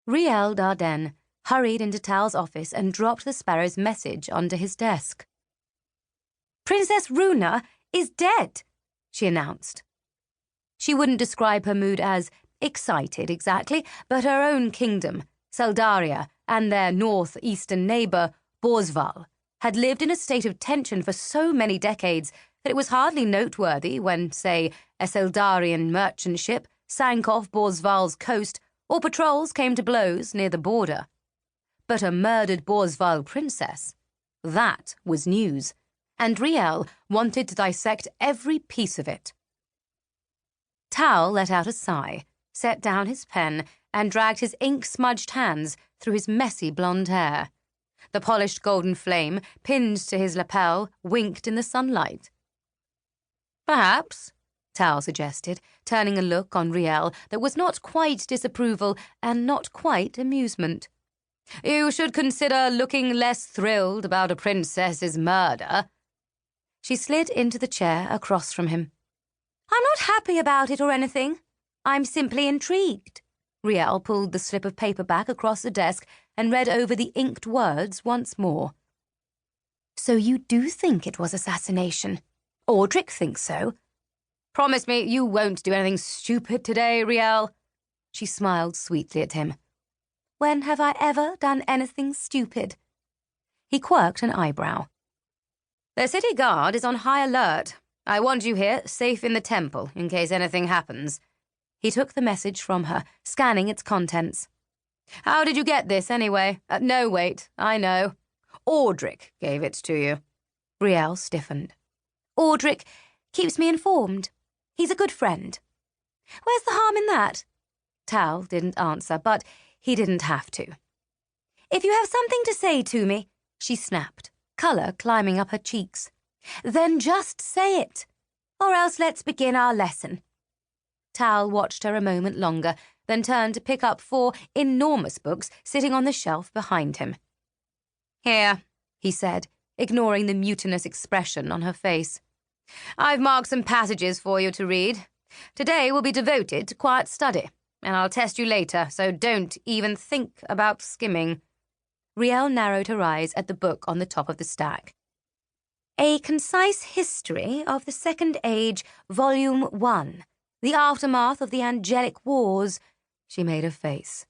Rielle Dardenne hurried into Tal's office and dropped the sparrow's message onto his desk. "Princess Runa is dead," she announced. She wouldn't describe her mood as excited exactly, but her own kingdom, Seldaria, and their northeastern neighbor, Borzval, had lived in a state of tension for so many decades that it was hardly noteworthy when, say, a Seldarian merchant ship sank off Borzval's coast or patrols came to blows near the border. But a murdered Borzval princess, that was news, and Rielle wanted to dissect every piece of it. Tal let out a sigh, set down his pen, and dragged his ink-smudged hands through his messy blonde hair. The polished golden flame, pinned to his lapel, winked in the sunlight. "Perhaps," Tal suggested, turning a look on Rielle that was not quite disapproval and not quite amusement. "You should consider looking less thrilled about a princess's murder." She slid into the chair across from him. "I'm not happy about it or anything. I'm simply intrigued." Rielle pulled the slip of paper back across the desk and read over the inked words once more. "So you do think it was assassination? Audric thinks so." "Promise me you won't do anything stupid today, Rielle." She smiled sweetly at him. "When have I ever done anything stupid?" He quirked an eyebrow. "The city guard is on high alert. I want you here, safe in the temple, in case anything happens." He took the message from her, scanning its contents. "How did you get this, anyway? No, wait, I know. Audric gave it to you." Rielle stiffened. "Audric keeps me informed. He's a good friend." "Where's the harm in that?" Tal didn't answer, but he didn't have to. "If you have something to say to me," she snapped, colour climbing up her cheeks, "then just say it. Or else let's begin our lesson." Tal watched her a moment longer, then turned to pick up 4 enormous books sitting on the shelf behind him. "Here," he said, ignoring the mutinous expression on her face. "I've marked some passages for you to read. Today will be devoted to quiet study, and I'll test you later, so don't even think about skimming." Rielle narrowed her eyes at the book on the top of the stack. "A Concise History of the Second Age, Volume 1. The Aftermath of the Angelic Wars." She made a face.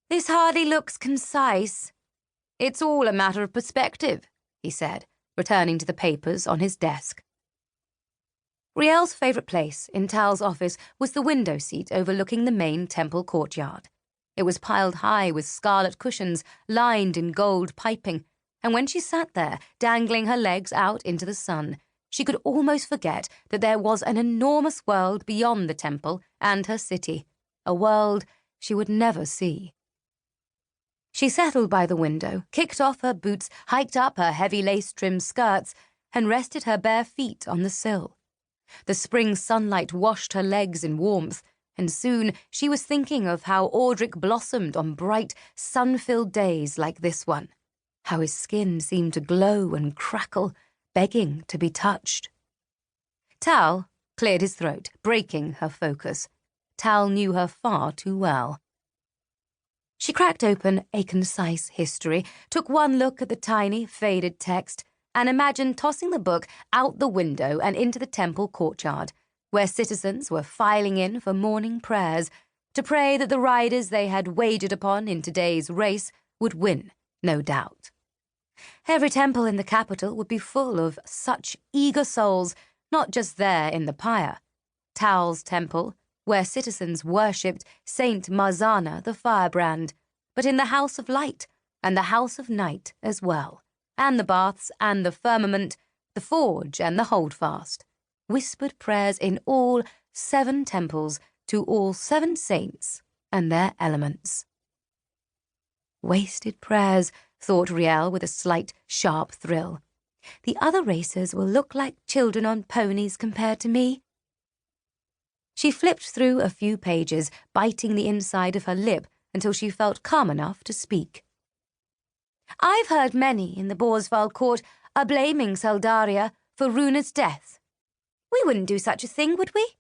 "This hardly looks concise." "It's all a matter of perspective," he said, returning to the papers on his desk. Rielle's favourite place in Tal's office was the window seat overlooking the main temple courtyard. It was piled high with scarlet cushions lined in gold piping, and when she sat there, dangling her legs out into the sun, she could almost forget that there was an enormous world beyond the temple and her city, a world she would never see. She settled by the window, kicked off her boots, hiked up her heavy lace-trimmed skirts, and rested her bare feet on the sill. The spring sunlight washed her legs in warmth, and soon she was thinking of how Audric blossomed on bright, sun-filled days like this one, how his skin seemed to glow and crackle, begging to be touched. Tal cleared his throat, breaking her focus. Tal knew her far too well. She cracked open A Concise History, took one look at the tiny, faded text, and imagined tossing the book out the window and into the temple courtyard, where citizens were filing in for morning prayers, to pray that the riders they had wagered upon in today's race would win, no doubt. Every temple in the capital would be full of such eager souls, not just there in the pyre. Tal's temple, where citizens worshipped Saint Marzana the firebrand, but in the House of Light and the House of Night as well, and the baths and the firmament, the forge and the holdfast, whispered prayers in all 7 temples to all 7 saints and their elements. Wasted prayers, thought Rielle with a slight, sharp thrill. The other racers will look like children on ponies compared to me. She flipped through a few pages, biting the inside of her lip until she felt calm enough to speak. "I've heard many in the Borzval court are blaming Seldaria for Runa's death. We wouldn't do such a thing, would we?"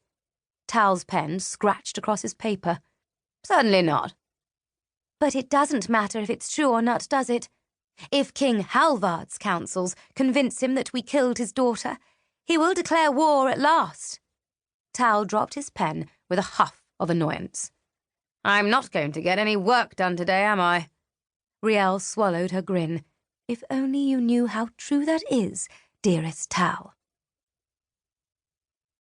Tal's pen scratched across his paper. "Certainly not." But it doesn't matter if it's true or not, does it? If King Halvard's counsels convince him that we killed his daughter, he will declare war at last. Tal dropped his pen with a huff of annoyance. I'm not going to get any work done today, am I? Rielle swallowed her grin. If only you knew how true that is, dearest Tal.